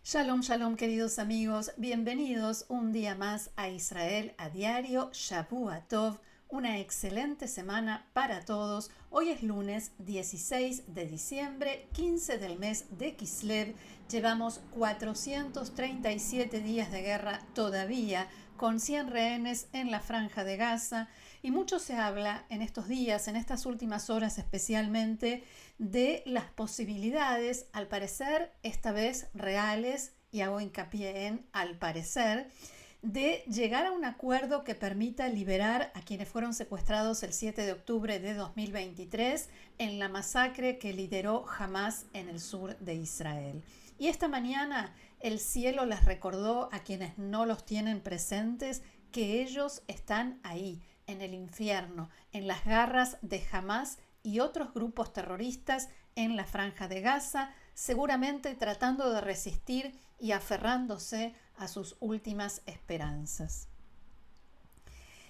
Shalom, shalom, queridos amigos. Bienvenidos un día más a Israel a diario. Shavua Tov. Una excelente semana para todos. Hoy es lunes 16 de diciembre, 15 del mes de Kislev. Llevamos 437 días de guerra todavía, con 100 rehenes en la franja de Gaza. Y mucho se habla en estos días, en estas últimas horas especialmente, de las posibilidades, al parecer esta vez reales, y hago hincapié en al parecer, de llegar a un acuerdo que permita liberar a quienes fueron secuestrados el 7 de octubre de 2023 en la masacre que lideró Hamas en el sur de Israel. Y esta mañana el cielo les recordó a quienes no los tienen presentes que ellos están ahí, en el infierno, en las garras de Hamas y otros grupos terroristas en la franja de Gaza, seguramente tratando de resistir y aferrándose a sus últimas esperanzas.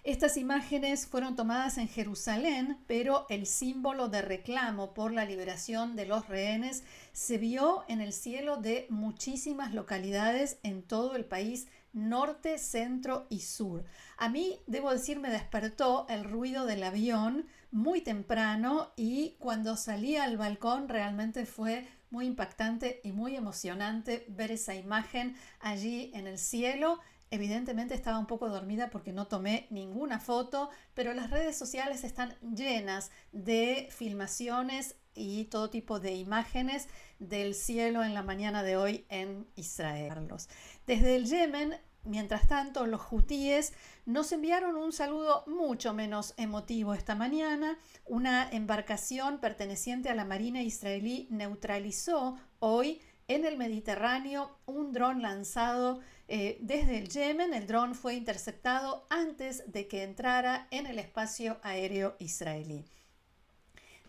Estas imágenes fueron tomadas en Jerusalén, pero el símbolo de reclamo por la liberación de los rehenes se vio en el cielo de muchísimas localidades en todo el país, norte, centro y sur. A mí, debo decir, me despertó el ruido del avión muy temprano y cuando salí al balcón realmente fue muy impactante y muy emocionante ver esa imagen allí en el cielo. Evidentemente estaba un poco dormida porque no tomé ninguna foto, pero las redes sociales están llenas de filmaciones y todo tipo de imágenes del cielo en la mañana de hoy en Israel. Desde el Yemen, mientras tanto, los hutíes nos enviaron un saludo mucho menos emotivo esta mañana. Una embarcación perteneciente a la Marina israelí neutralizó hoy en el Mediterráneo un dron lanzado desde el Yemen. El dron fue interceptado antes de que entrara en el espacio aéreo israelí.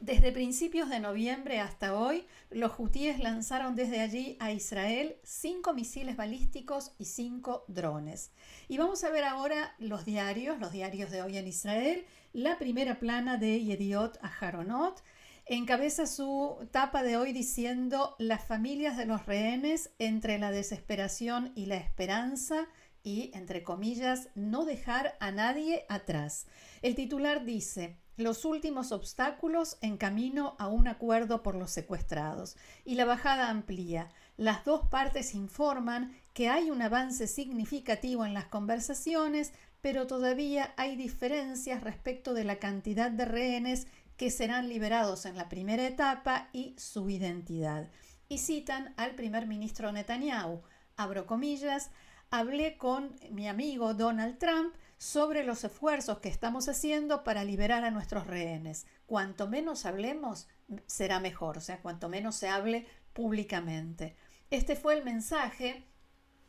Desde principios de noviembre hasta hoy, los hutíes lanzaron desde allí a Israel 5 misiles balísticos y 5 drones. Y vamos a ver ahora los diarios de hoy en Israel. La primera plana de Yediot Aharonot encabeza su tapa de hoy diciendo: las familias de los rehenes entre la desesperación y la esperanza, y, entre comillas, no dejar a nadie atrás. El titular dice: los últimos obstáculos en camino a un acuerdo por los secuestrados. Y la bajada amplía: las dos partes informan que hay un avance significativo en las conversaciones, pero todavía hay diferencias respecto de la cantidad de rehenes que serán liberados en la primera etapa y su identidad. Y citan al primer ministro Netanyahu, abro comillas: hablé con mi amigo Donald Trump sobre los esfuerzos que estamos haciendo para liberar a nuestros rehenes. Cuanto menos hablemos, será mejor, o sea, cuanto menos se hable públicamente. Este fue el mensaje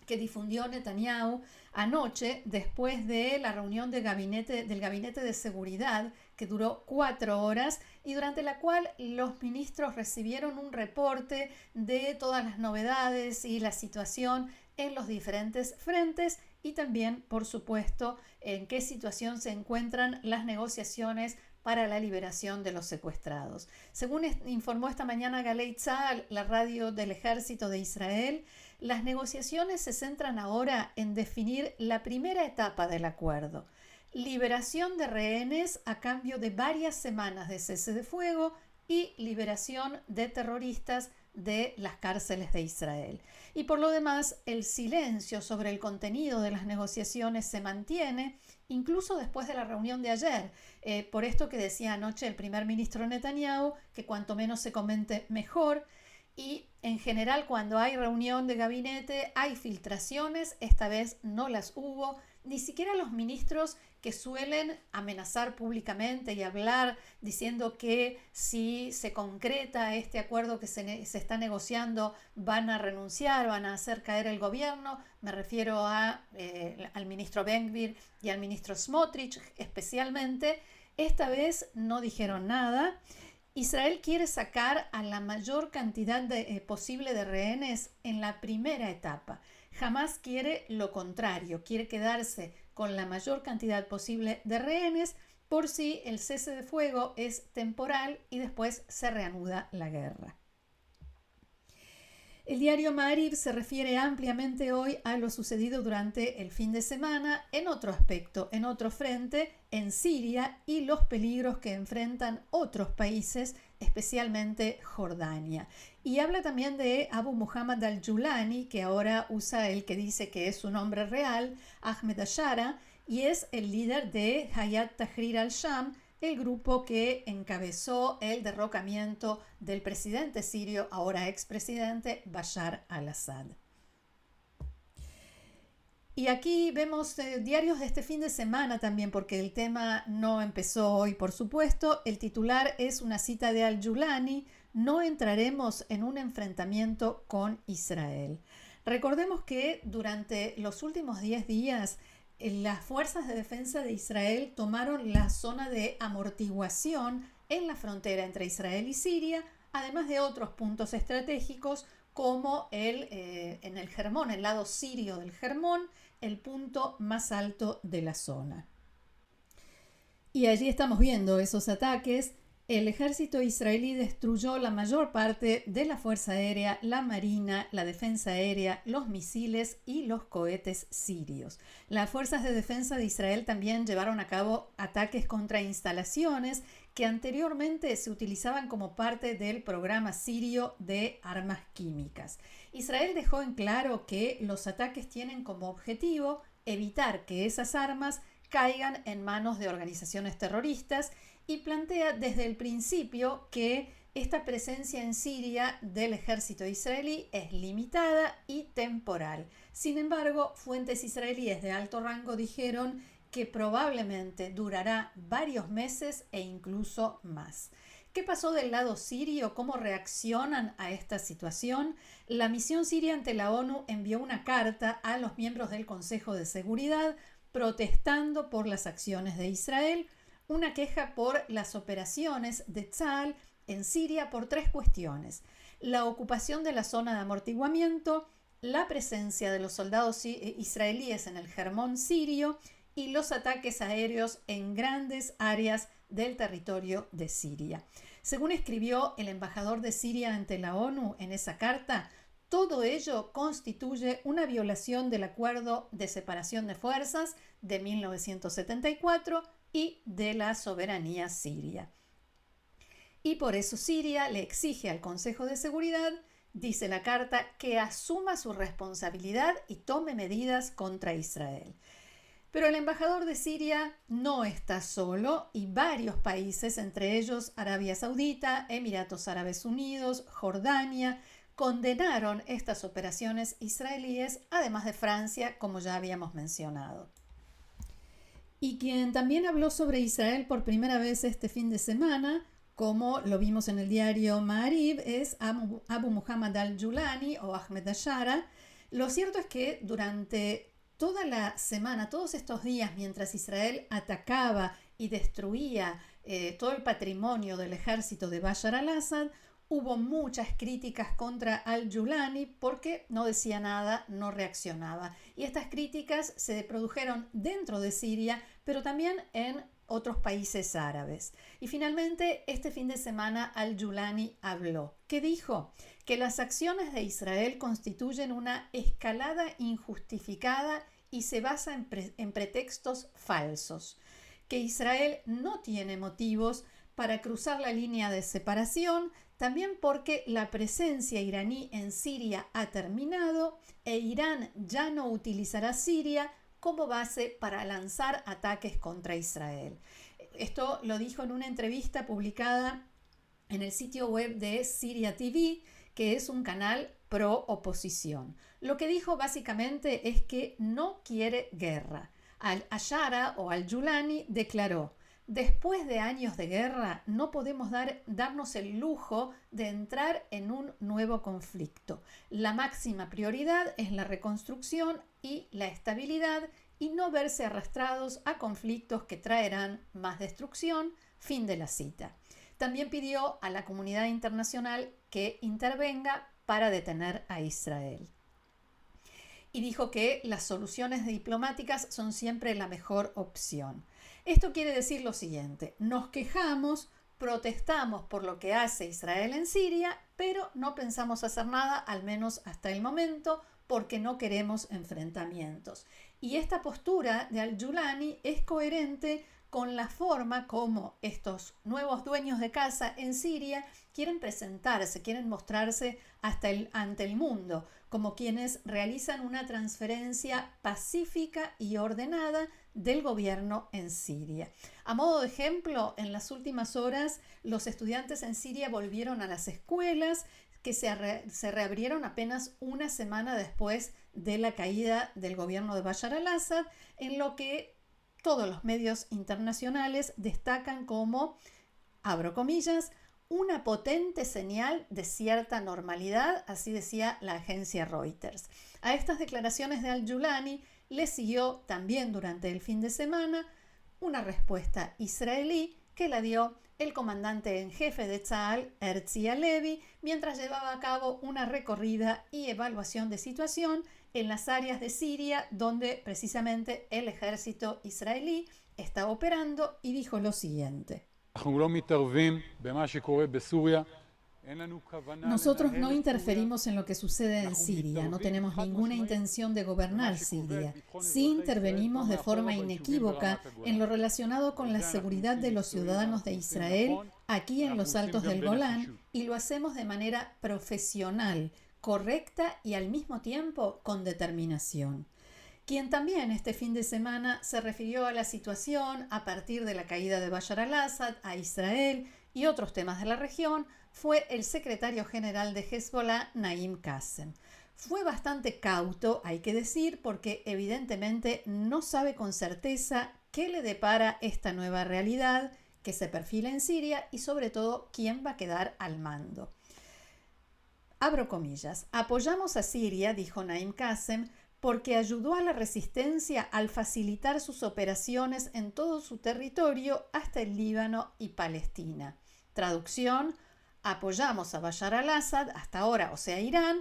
que difundió Netanyahu anoche después de la reunión del gabinete de seguridad que duró 4 horas y durante la cual los ministros recibieron un reporte de todas las novedades y la situación en los diferentes frentes y también, por supuesto, en qué situación se encuentran las negociaciones para la liberación de los secuestrados. Según informó esta mañana Galei Tzahal, la radio del Ejército de Israel, las negociaciones se centran ahora en definir la primera etapa del acuerdo: liberación de rehenes a cambio de varias semanas de cese de fuego y liberación de terroristas de las cárceles de Israel. Y por lo demás, el silencio sobre el contenido de las negociaciones se mantiene, incluso después de la reunión de ayer. Por esto que decía anoche el primer ministro Netanyahu, que cuanto menos se comente mejor. Y en general, cuando hay reunión de gabinete hay filtraciones. Esta vez no las hubo. Ni siquiera los ministros, que suelen amenazar públicamente y hablar diciendo que si se concreta este acuerdo que se está negociando van a renunciar, van a hacer caer el gobierno. Me refiero al ministro Ben Gvir y al ministro Smotrich especialmente. Esta vez no dijeron nada. Israel quiere sacar a la mayor cantidad posible de rehenes en la primera etapa. Hamas quiere lo contrario, quiere quedarse con la mayor cantidad posible de rehenes por si el cese de fuego es temporal y después se reanuda la guerra. El diario Maariv se refiere ampliamente hoy a lo sucedido durante el fin de semana en otro aspecto, en otro frente, en Siria y los peligros que enfrentan otros países, especialmente Jordania. Y habla también de Abu Muhammad al-Julani, que ahora usa el que dice que es su nombre real, Ahmed Ashara, y es el líder de Hayat Tahrir al-Sham, el grupo que encabezó el derrocamiento del presidente sirio, ahora expresidente, Bashar al-Assad. Y aquí vemos diarios de este fin de semana también, porque el tema no empezó hoy, por supuesto. El titular es una cita de al-Julani: no entraremos en un enfrentamiento con Israel. Recordemos que durante los últimos 10 días las fuerzas de defensa de Israel tomaron la zona de amortiguación en la frontera entre Israel y Siria, además de otros puntos estratégicos como en el Hermón, el lado sirio del Hermón, el punto más alto de la zona. Y allí estamos viendo esos ataques. El ejército israelí destruyó la mayor parte de la fuerza aérea, la marina, la defensa aérea, los misiles y los cohetes sirios. Las fuerzas de defensa de Israel también llevaron a cabo ataques contra instalaciones que anteriormente se utilizaban como parte del programa sirio de armas químicas. Israel dejó en claro que los ataques tienen como objetivo evitar que esas armas caigan en manos de organizaciones terroristas y plantea desde el principio que esta presencia en Siria del ejército israelí es limitada y temporal. Sin embargo, fuentes israelíes de alto rango dijeron que probablemente durará varios meses e incluso más. ¿Qué pasó del lado sirio? ¿Cómo reaccionan a esta situación? La misión siria ante la ONU envió una carta a los miembros del Consejo de Seguridad protestando por las acciones de Israel, una queja por las operaciones de Tzal en Siria por 3 cuestiones: la ocupación de la zona de amortiguamiento, la presencia de los soldados israelíes en el Hermón sirio y los ataques aéreos en grandes áreas del territorio de Siria. Según escribió el embajador de Siria ante la ONU en esa carta, todo ello constituye una violación del Acuerdo de Separación de Fuerzas de 1974 y de la soberanía siria. Y por eso Siria le exige al Consejo de Seguridad, dice la carta, que asuma su responsabilidad y tome medidas contra Israel. Pero el embajador de Siria no está solo y varios países, entre ellos Arabia Saudita, Emiratos Árabes Unidos, Jordania, condenaron estas operaciones israelíes, además de Francia, como ya habíamos mencionado. Y quien también habló sobre Israel por primera vez este fin de semana, como lo vimos en el diario Maariv, es Abu Muhammad al-Julani o Ahmed Ashara. Lo cierto es que durante toda la semana, todos estos días, mientras Israel atacaba y destruía todo el patrimonio del ejército de Bashar al-Assad, hubo muchas críticas contra al-Julani porque no decía nada, no reaccionaba. Y estas críticas se produjeron dentro de Siria, pero también en otros países árabes. Y finalmente, este fin de semana, al-Julani habló. ¿Qué dijo? Que las acciones de Israel constituyen una escalada injustificada y se basa en pretextos falsos. Que Israel no tiene motivos para cruzar la línea de separación, también porque la presencia iraní en Siria ha terminado e Irán ya no utilizará Siria como base para lanzar ataques contra Israel. Esto lo dijo en una entrevista publicada en el sitio web de Siria TV, que es un canal pro oposición. Lo que dijo básicamente es que no quiere guerra. Al-Ashara o al-Julani declaró: después de años de guerra no podemos darnos el lujo de entrar en un nuevo conflicto. La máxima prioridad es la reconstrucción y la estabilidad y no verse arrastrados a conflictos que traerán más destrucción. Fin de la cita. También pidió a la comunidad internacional que intervenga para detener a Israel. Y dijo que las soluciones diplomáticas son siempre la mejor opción. Esto quiere decir lo siguiente: nos quejamos protestamos por lo que hace Israel en Siria, pero no pensamos hacer nada, al menos hasta el momento, porque no queremos enfrentamientos. Y esta postura de al-Julani es coherente con la forma como estos nuevos dueños de casa en Siria quieren presentarse, quieren mostrarse ante el mundo, como quienes realizan una transferencia pacífica y ordenada del gobierno en Siria. A modo de ejemplo, en las últimas horas los estudiantes en Siria volvieron a las escuelas que se reabrieron apenas una semana después de la caída del gobierno de Bashar al-Assad, en lo que todos los medios internacionales destacan como, abro comillas, una potente señal de cierta normalidad, así decía la agencia Reuters. A estas declaraciones de al-Julani le siguió también durante el fin de semana una respuesta israelí que la dio el comandante en jefe de Tzal, Herzi Halevi, mientras llevaba a cabo una recorrida y evaluación de situación en las áreas de Siria donde precisamente el ejército israelí está operando, y dijo lo siguiente: nosotros no interferimos en lo que sucede en Siria, no tenemos ninguna intención de gobernar Siria. Sí intervenimos de forma inequívoca en lo relacionado con la seguridad de los ciudadanos de Israel aquí en los Altos del Golán, y lo hacemos de manera profesional, correcta y al mismo tiempo con determinación. Quien también este fin de semana se refirió a la situación a partir de la caída de Bashar al-Assad, a Israel y otros temas de la región fue el secretario general de Hezbollah, Naim Qassem. Fue bastante cauto, hay que decir, porque evidentemente no sabe con certeza qué le depara esta nueva realidad que se perfila en Siria y sobre todo quién va a quedar al mando. Abro comillas, apoyamos a Siria, dijo Naim Qassem, porque ayudó a la resistencia al facilitar sus operaciones en todo su territorio hasta el Líbano y Palestina. Traducción: apoyamos a Bashar al-Assad hasta ahora, o sea, Irán,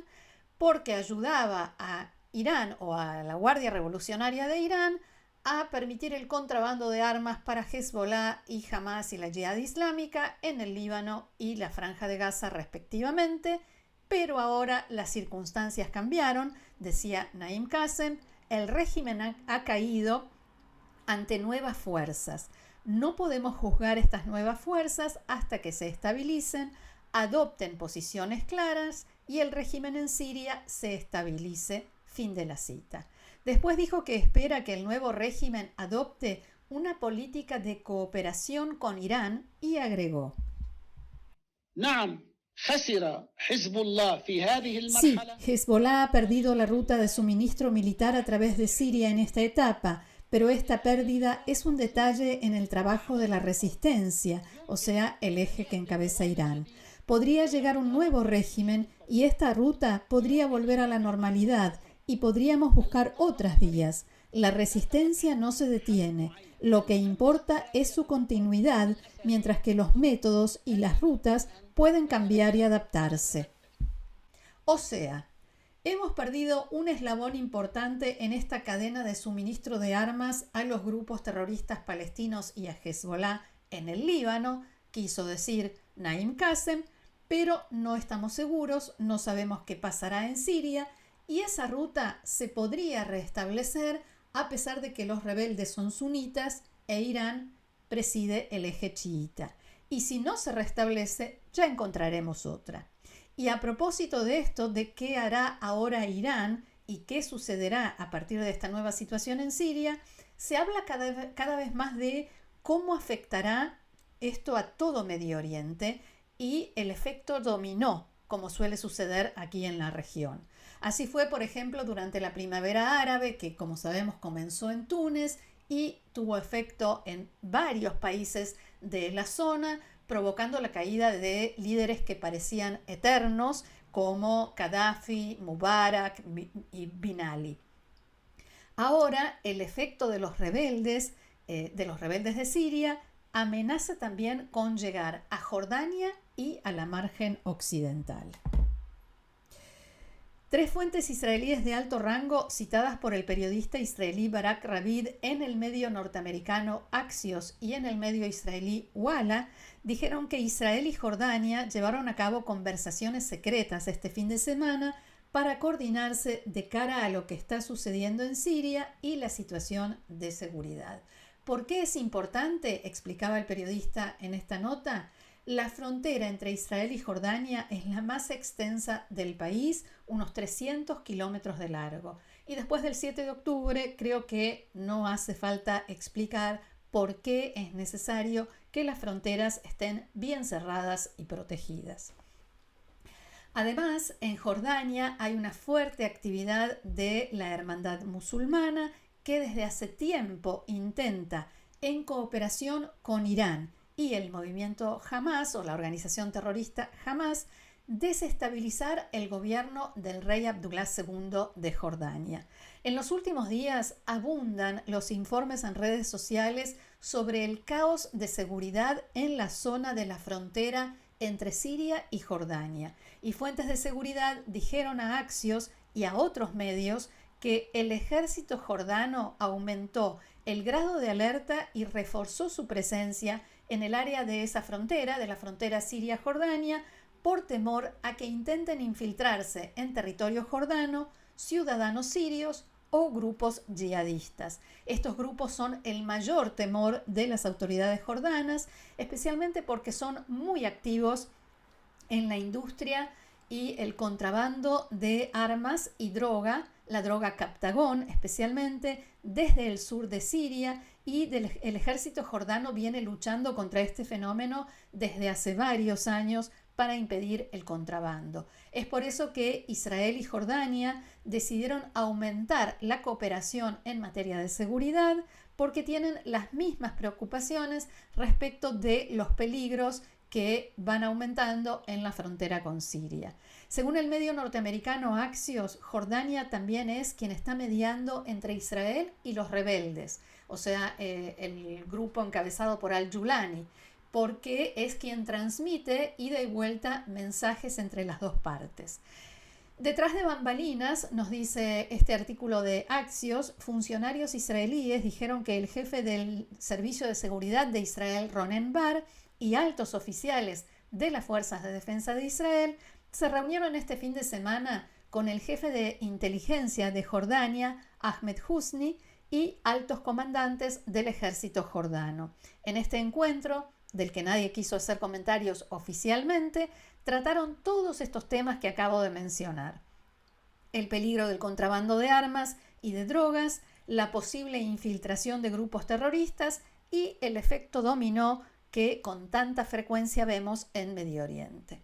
porque ayudaba a Irán o a la Guardia Revolucionaria de Irán a permitir el contrabando de armas para Hezbollah y Hamas y la Yihad Islámica en el Líbano y la Franja de Gaza respectivamente, pero ahora las circunstancias cambiaron, decía Naim Qassem, el régimen ha caído ante nuevas fuerzas. No podemos juzgar estas nuevas fuerzas hasta que se estabilicen, adopten posiciones claras y el régimen en Siria se estabilice. Fin de la cita. Después dijo que espera que el nuevo régimen adopte una política de cooperación con Irán y agregó: sí, Hezbollah ha perdido la ruta de suministro militar a través de Siria en esta etapa, pero esta pérdida es un detalle en el trabajo de la resistencia, o sea, el eje que encabeza Irán. Podría llegar un nuevo régimen y esta ruta podría volver a la normalidad y podríamos buscar otras vías. La resistencia no se detiene. Lo que importa es su continuidad, mientras que los métodos y las rutas pueden cambiar y adaptarse. O sea, hemos perdido un eslabón importante en esta cadena de suministro de armas a los grupos terroristas palestinos y a Hezbollah en el Líbano, quiso decir Naim Qassem, pero no estamos seguros, no sabemos qué pasará en Siria y esa ruta se podría restablecer a pesar de que los rebeldes son sunitas e Irán preside el eje chiita. Y si no se restablece, ya encontraremos otra. Y a propósito de esto, de qué hará ahora Irán y qué sucederá a partir de esta nueva situación en Siria, se habla cada vez más de cómo afectará esto a todo Medio Oriente y el efecto dominó, como suele suceder aquí en la región. Así fue, por ejemplo, durante la primavera árabe, que como sabemos comenzó en Túnez y tuvo efecto en varios países de la zona, provocando la caída de líderes que parecían eternos, como Gaddafi, Mubarak y Bin Ali. Ahora, el efecto de los rebeldes de Siria amenaza también con llegar a Jordania y a la margen occidental. Tres fuentes israelíes de alto rango citadas por el periodista israelí Barak Ravid en el medio norteamericano Axios y en el medio israelí Walla dijeron que Israel y Jordania llevaron a cabo conversaciones secretas este fin de semana para coordinarse de cara a lo que está sucediendo en Siria y la situación de seguridad. ¿Por qué es importante?, explicaba el periodista en esta nota. La frontera entre Israel y Jordania es la más extensa del país, unos 300 kilómetros de largo. Y después del 7 de octubre creo que no hace falta explicar por qué es necesario que las fronteras estén bien cerradas y protegidas. Además, en Jordania hay una fuerte actividad de la hermandad musulmana que desde hace tiempo intenta, en cooperación con Irán y el movimiento Hamas o la organización terrorista Hamas, desestabilizar el gobierno del rey Abdullah II de Jordania. En los últimos días abundan los informes en redes sociales sobre el caos de seguridad en la zona de la frontera entre Siria y Jordania. Y fuentes de seguridad dijeron a Axios y a otros medios que el ejército jordano aumentó el grado de alerta y reforzó su presencia en el área de esa frontera, de la frontera Siria-Jordania, por temor a que intenten infiltrarse en territorio jordano ciudadanos sirios o grupos yihadistas. Estos grupos son el mayor temor de las autoridades jordanas, especialmente porque son muy activos en la industria y el contrabando de armas y droga, la droga Captagón especialmente, desde el sur de Siria, y el ejército jordano viene luchando contra este fenómeno desde hace varios años para impedir el contrabando. Es por eso que Israel y Jordania decidieron aumentar la cooperación en materia de seguridad, porque tienen las mismas preocupaciones respecto de los peligros que van aumentando en la frontera con Siria. Según el medio norteamericano Axios, Jordania también es quien está mediando entre Israel y los rebeldes, o sea, el grupo encabezado por al-Julani, porque es quien transmite ida y vuelta mensajes entre las dos partes. Detrás de bambalinas, nos dice este artículo de Axios, funcionarios israelíes dijeron que el jefe del Servicio de Seguridad de Israel, Ronen Bar, y altos oficiales de las Fuerzas de Defensa de Israel se reunieron este fin de semana con el jefe de inteligencia de Jordania, Ahmed Husni, y altos comandantes del ejército jordano. En este encuentro, del que nadie quiso hacer comentarios oficialmente, trataron todos estos temas que acabo de mencionar: el peligro del contrabando de armas y de drogas, la posible infiltración de grupos terroristas y el efecto dominó que con tanta frecuencia vemos en Medio Oriente.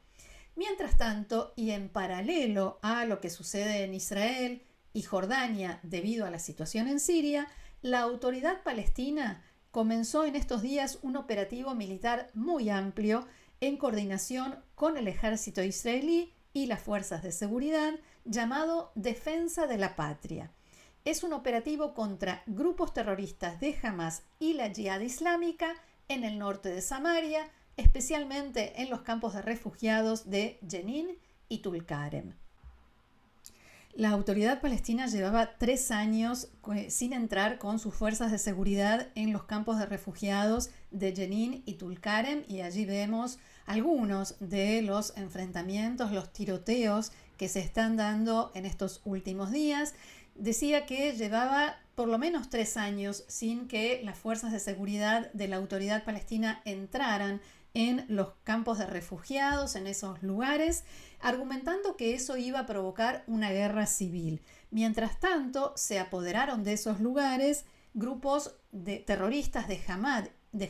Mientras tanto, y en paralelo a lo que sucede en Israel y Jordania debido a la situación en Siria, la autoridad palestina comenzó en estos días un operativo militar muy amplio en coordinación con el ejército israelí y las fuerzas de seguridad, llamado Defensa de la Patria. Es un operativo contra grupos terroristas de Hamas y la Yihad Islámica en el norte de Samaria, especialmente en los campos de refugiados de Jenin y Tulkarem. La autoridad palestina llevaba 3 años sin entrar con sus fuerzas de seguridad en los campos de refugiados de Jenin y Tulkarem, y allí vemos algunos de los enfrentamientos, los tiroteos que se están dando en estos últimos días. Decía que llevaba por lo menos 3 años sin que las fuerzas de seguridad de la autoridad palestina entraran en los campos de refugiados, en esos lugares, argumentando que eso iba a provocar una guerra civil. Mientras tanto, se apoderaron de esos lugares grupos de terroristas de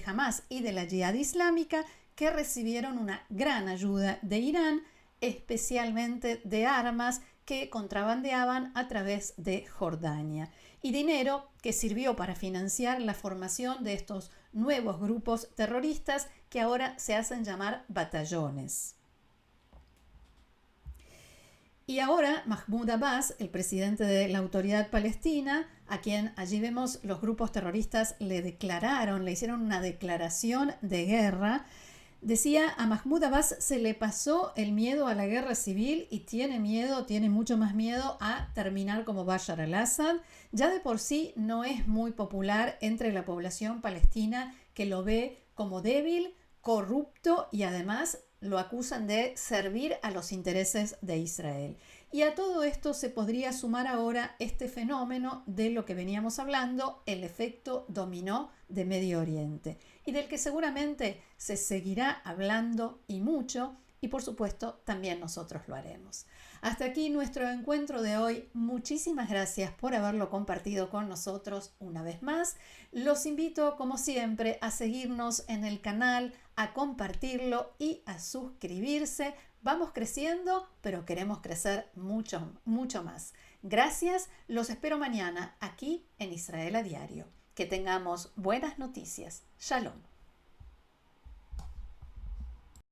Hamas y de la Yihad Islámica, que recibieron una gran ayuda de Irán, especialmente de armas que contrabandeaban a través de Jordania, y dinero que sirvió para financiar la formación de estos nuevos grupos terroristas que ahora se hacen llamar batallones. Y ahora Mahmoud Abbas, el presidente de la autoridad palestina, a quien allí vemos los grupos terroristas le hicieron una declaración de guerra, Decía, a Mahmoud Abbas se le pasó el miedo a la guerra civil y tiene mucho más miedo a terminar como Bashar al-Assad. Ya de por sí no es muy popular entre la población palestina, que lo ve como débil, corrupto y además lo acusan de servir a los intereses de Israel. Y a todo esto se podría sumar ahora este fenómeno de lo que veníamos hablando, el efecto dominó de Medio Oriente, y del que seguramente se seguirá hablando y mucho, y por supuesto también nosotros lo haremos. Hasta aquí nuestro encuentro de hoy. Muchísimas gracias por haberlo compartido con nosotros una vez más. Los invito, como siempre, a seguirnos en el canal, a compartirlo y a suscribirse. Vamos creciendo, pero queremos crecer mucho, mucho más. Gracias, los espero mañana aquí en Israel a Diario. Que tengamos buenas noticias. Shalom.